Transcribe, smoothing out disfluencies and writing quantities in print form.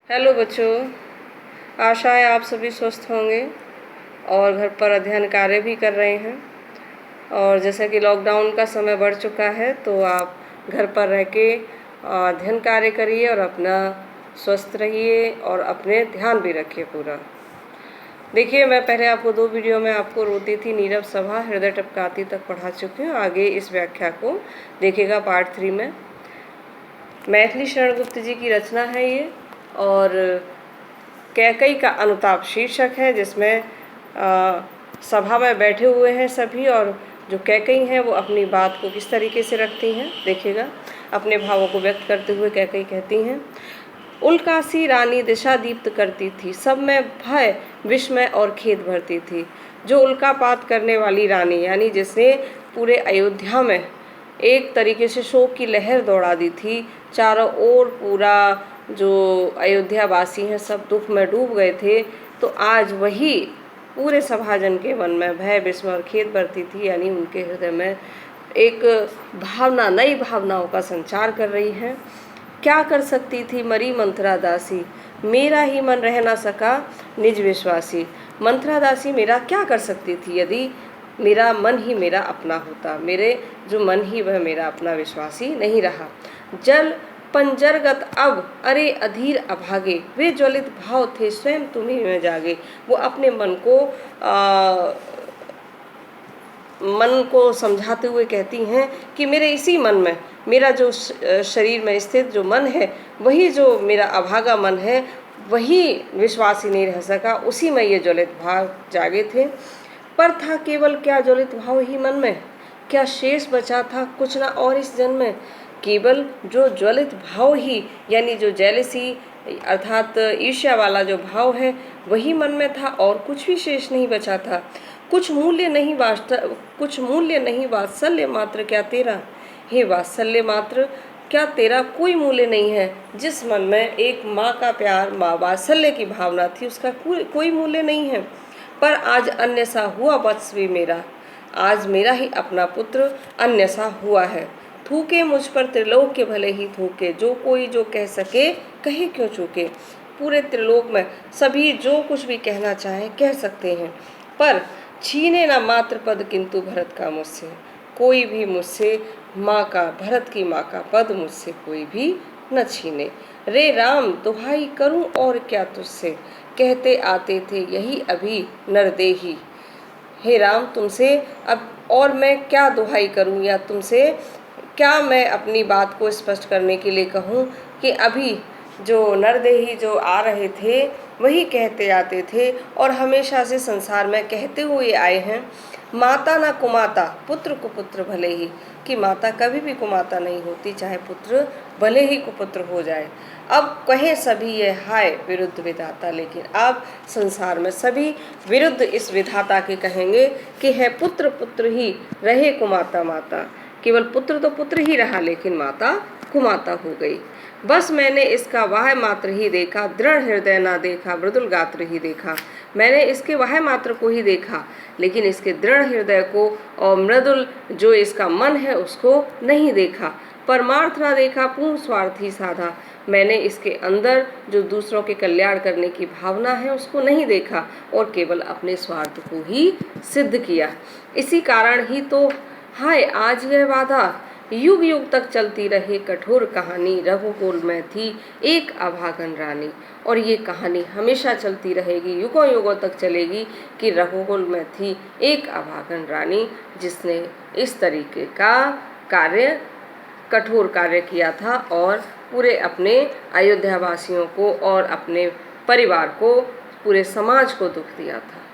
Hello बच्चों, आशा है आप सभी स्वस्थ होंगे और घर पर अध्ययन कार्य भी कर रहे हैं। और जैसा कि लॉकडाउन का समय बढ़ चुका है तो आप घर पर रह के अध्ययन कार्य करिए और अपना स्वस्थ रहिए और अपने ध्यान भी रखिए पूरा। देखिए, मैं पहले आपको 2 वीडियो में आपको रोती थी नीरव सभा हृदय टपकाती तक पढ़ा चुकी हूँ। आगे इस व्याख्या को देखिएगा पार्ट 3 में। मैथिली शरण गुप्त जी की रचना है ये और कैकई का अनुताप शीर्षक है, जिसमें सभा में बैठे हुए हैं सभी और जो कैकई हैं वो अपनी बात को किस तरीके से रखती हैं। देखिएगा, अपने भावों को व्यक्त करते हुए कैकई कहती हैं, उल्कासी रानी दिशा दीप्त करती थी, सब में भय विस्मय और खेद भरती थी। जो उल्कापात करने वाली रानी, यानी जिसने पूरे अयोध्या में एक तरीके से शोक की लहर दौड़ा दी थी, चारों ओर पूरा जो अयोध्या वासी हैं सब दुख में डूब गए थे, तो आज वही पूरे सभाजन के मन में भय विस्मय और खेद भरती थी, यानी उनके हृदय में एक भावना, नई भावनाओं का संचार कर रही है। क्या कर सकती थी मरी मंथरा दासी, मेरा ही मन रह ना सका निज विश्वासी। मंथरा दासी मेरा क्या कर सकती थी यदि मेरा मन ही मेरा अपना होता, मेरे जो मन ही वह मेरा अपना विश्वासी नहीं रहा। जल पंजरगत अब अरे अधीर अभागे, वे ज्वलित भाव थे स्वयं तुम्हीं में जागे। वो अपने मन को समझाते हुए कहती हैं कि मेरे इसी मन में, मेरा जो शरीर में स्थित जो मन है, वही जो मेरा अभागा मन है, वही विश्वासी नहीं रह सका, उसी में ये ज्वलित भाव जागे थे। पर था केवल क्या ज्वलित भाव ही मन में, क्या शेष बचा था कुछ ना और इस जन्म में। केवल जो ज्वलित भाव ही, यानी जो जेलसी अर्थात ईर्ष्या वाला जो भाव है, वही मन में था और कुछ भी शेष नहीं बचा था। कुछ मूल्य नहीं वात्सल्य मात्र क्या तेरा, हे वात्सल्य मात्र क्या तेरा कोई मूल्य नहीं है। जिस मन में एक माँ का प्यार, माँ वात्सल्य की भावना थी, उसका कोई मूल्य नहीं है। पर आज अन्य सा हुआ वत्स भी मेरा, आज मेरा ही अपना पुत्र अन्य सा हुआ है। थूके मुझ पर त्रिलोक के भले ही थूके, जो कोई जो कह सके कहे क्यों चूके। पूरे त्रिलोक में सभी जो कुछ भी कहना चाहें कह सकते हैं, पर छीने ना मात्र पद किंतु भरत का मुझसे। कोई भी मुझसे माँ का, भरत की माँ का पद मुझसे कोई भी न छीने। रे राम दुहाई करूं और क्या तुझसे, कहते आते थे यही अभी नरदेही। हे राम, तुमसे अब और मैं क्या दुहाई करूं, या तुमसे क्या मैं अपनी बात को स्पष्ट करने के लिए कहूं कि अभी जो नरदेही जो आ रहे थे वही कहते आते थे और हमेशा से संसार में कहते हुए आए हैं, माता ना कुमाता पुत्र कुपुत्र भले ही, कि माता कभी भी कुमाता नहीं होती, चाहे पुत्र भले ही कुपुत्र हो जाए। अब कहें सभी ये हाय विरुद्ध विधाता, लेकिन अब संसार में सभी विरुद्ध इस विधाता के कहेंगे कि है पुत्र पुत्र ही रहे कुमाता माता। केवल पुत्र तो पुत्र ही रहा, लेकिन माता कुमाता हो गई। बस मैंने इसका वाह मात्र ही देखा, दृढ़ हृदय ना देखा, मृदुल गात्र ही देखा। मैंने इसके वाह मात्र को ही देखा, लेकिन इसके दृढ़ हृदय को और मृदुल जो इसका मन है उसको नहीं देखा। परमार्थ ना देखा, पूर्ण स्वार्थ ही साधा। मैंने इसके अंदर जो दूसरों के कल्याण करने की भावना है उसको नहीं देखा और केवल अपने स्वार्थ को ही सिद्ध किया। इसी कारण ही तो हाय आज यह वादा, युग युग तक चलती रहे कठोर कहानी, रघुकुल में थी एक अभागन रानी। और ये कहानी हमेशा चलती रहेगी, युगों युगों तक चलेगी कि रघुकुल में थी एक अभागन रानी, जिसने इस तरीके का कार्य, कठोर कार्य किया था और पूरे अपने अयोध्या वासियों को और अपने परिवार को, पूरे समाज को दुख दिया था।